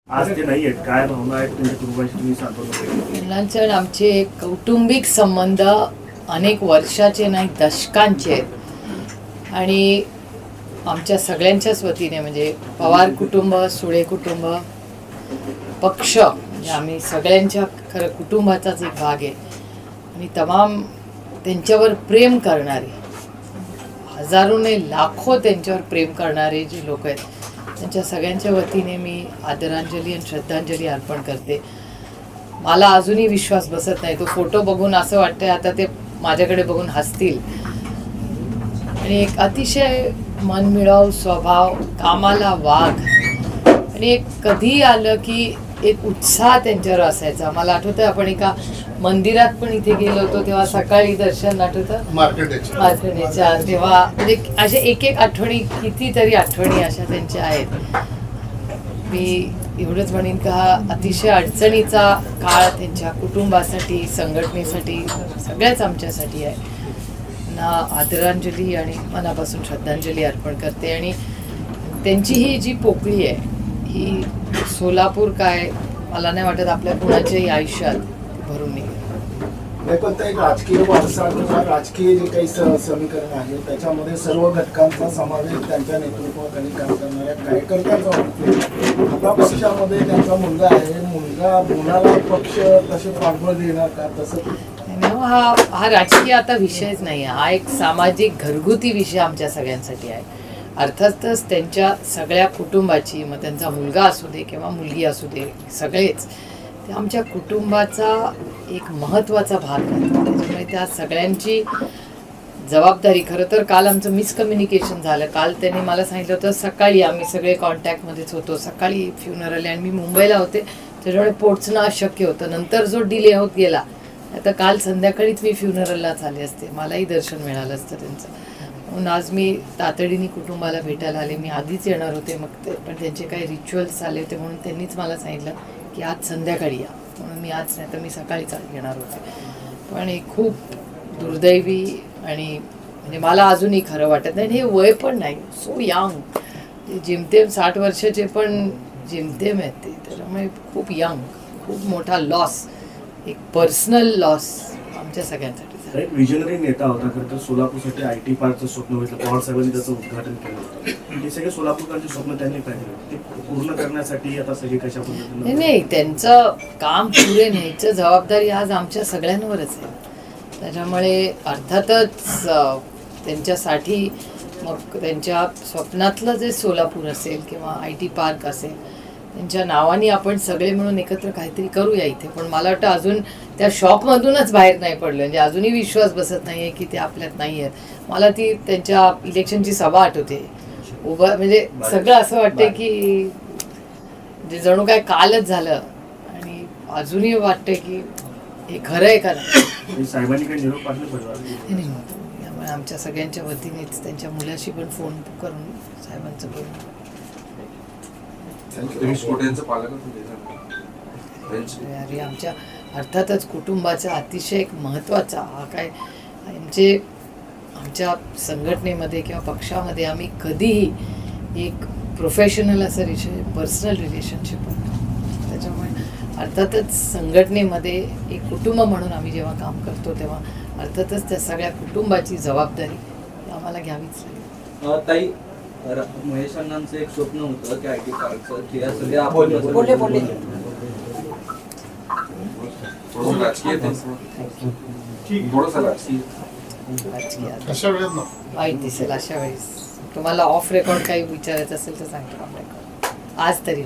आज ते नाही आहेत, काय भावना आहेत तुमच्या कुटुंबाशी तुम्ही सांगतो? आमचे कौटुंबिक संबंध अनेक वर्षाचे नाही दशकांचे आहेत आणि आमच्या सगळ्यांच्याच वतीने म्हणजे पवार कुटुंब, सुळे कुटुंब, पक्ष म्हणजे आम्ही सगळ्यांच्या खरं कुटुंबाचाच एक भाग आहे आणि तमाम त्यांच्यावर प्रेम करणारे हजारो ने लाखो त्यांच्यावर प्रेम करणारे जे लोक आहेत त्यांच्या सगळ्यांच्या वतीने मी आदरांजली आणि श्रद्धांजली अर्पण करते. मला अजूनही विश्वास बसत नाही. तो फोटो बघून असं वाटतंय आता ते माझ्याकडे बघून हसतील. आणि एक अतिशय मनमिळाऊ स्वभाव, कामाला वाघ आणि एक कधी आलं की एक उत्साह त्यांच्यावर असायचा. मला आठवतं आपण एका मंदिरात पण इथे गेलो होतो तेव्हा सकाळी दर्शन आठवतं मार्केटच्या तेव्हा म्हणजे अशा एक एक आठवणी कितीतरी आठवणी अशा त्यांच्या आहेत. मी एवढंच म्हणेन का हा अतिशय अडचणीचा काळ त्यांच्या कुटुंबासाठी, संघटनेसाठी, सगळ्याच आमच्यासाठी आहे. ना आदरांजली आणि मनापासून श्रद्धांजली अर्पण करते. आणि त्यांची ही जी पोकळी आहे ही सोलापूर काय मला नाही वाटत आपल्या कुणाच्याही आयुष्यात भरून निघेल. कोणता एक राजकीय वारसा किंवा राजकीय जे काही समीकरण आहे त्याच्यामध्ये सर्व घटकांचा समावेश त्यांच्या नेतृत्वाखाली काम करणाऱ्या कार्यकर्त्यांचा होतो. आपल्या पक्षामध्ये त्यांचा मुलगा आहे, मुलगा मुलाला पक्ष तसे पाठबळ देणार का? तसं हा राजकीय आता विषयच नाही. हा एक सामाजिक घरगुती विषय आमच्या सगळ्यांसाठी आहे. अर्थातच त्यांच्या सगळ्या कुटुंबाची, मग त्यांचा मुलगा असू दे किंवा मुलगी असू दे, सगळेच ते आमच्या कुटुंबाचा एक महत्त्वाचा भाग आहे. त्याच्यामुळे त्या सगळ्यांची जबाबदारी खरं तर काल आमचं मिसकम्युनिकेशन झालं. काल त्यांनी मला सांगितलं होतं सकाळी आम्ही सगळे कॉन्टॅक्टमध्येच होतो, सकाळी फ्युनरल आणि मी मुंबईला होते त्याच्यामुळे पोहोचणं अशक्य होतं. नंतर जो डिले होत गेला आता काल संध्याकाळीच मी फ्युनरललाच आले असते, मलाही दर्शन मिळालं असतं त्यांचं. म्हणून आज मी तातडीने कुटुंबाला भेटायला आले. मी आधीच येणार होते मग ते पण त्यांचे काही रिच्युअल्स आले होते म्हणून त्यांनीच मला सांगितलं की आज संध्याकाळी या, म्हणून मी आज नाही तर मी सकाळीच येणार होते. पण हे खूप दुर्दैवी आणि म्हणजे मला अजूनही खरं वाटत नाही. हे वय पण नाही, सो यंग, जिमतेम 60 वर्षाचे पण जिमतेम आहेत ते. त्याच्यामुळे खूप यंग, खूप मोठा लॉस, एक पर्सनल लॉस आमच्या सगळ्यांसाठी. एक विजनरी नेता होता. खरं तर सोलापूरसाठी IT पार्कचं स्वप्न होतं, पवार साहेबांनी त्याचं उद्घाटन केलं होतं. हे सगळे सोलापूरकरांचे स्वप्न त्यांनी पाहिलं, ते पूर्ण करण्यासाठी आता सगळे कशा पद्धतीने नाही त्यांचं काम पुढे न्यायचं जबाबदारी आज आमच्या सगळ्यांवरच आहे. त्याच्यामुळे अर्थातच त्यांच्यासाठी मग त्यांच्या स्वप्नातलं जे सोलापूर असेल किंवा IT पार्क असेल त्यांच्या नावाने आपण सगळे मिळून एकत्र काहीतरी करूया इथे. पण मला वाटतं अजून त्या शॉपमधूनच बाहेर नाही पडलं, म्हणजे अजूनही विश्वास बसत नाही आहे की ते आपल्यात नाही आहेत. मला ती त्यांच्या इलेक्शनची सभा आठवते उभं, म्हणजे सगळं असं वाटतं की जे जणू काय कालच झालं आणि अजूनही वाटतं की हे खरं आहे का नाही. साहेबांनी काही निरोप पाठवले नाही, त्यामुळे आमच्या सगळ्यांच्या वतीनेच त्यांच्या मुलाशी पण फोन करून साहेबांचं बोलणं. आमच्या अर्थातच कुटुंबाचा अतिशय एक महत्त्वाचा हा काय म्हणजे आमच्या संघटनेमध्ये किंवा पक्षामध्ये आम्ही कधीही एक प्रोफेशनल असं पर्सनल रिलेशनशिप होतं. त्याच्यामुळे अर्थातच संघटनेमध्ये एक कुटुंब म्हणून आम्ही जेव्हा काम करतो तेव्हा अर्थातच त्या सगळ्या कुटुंबाची जबाबदारी आम्हाला घ्यावीच लागेल. ताई, महेश अण्णांचं एक स्वप्न होतं की IT पार्कचं, की या सगळ्या वाईट दिसेल अशा वेळेस. तुम्हाला ऑफ रेकॉर्ड काही विचारायचं असेल तर सांगतो. आज तरी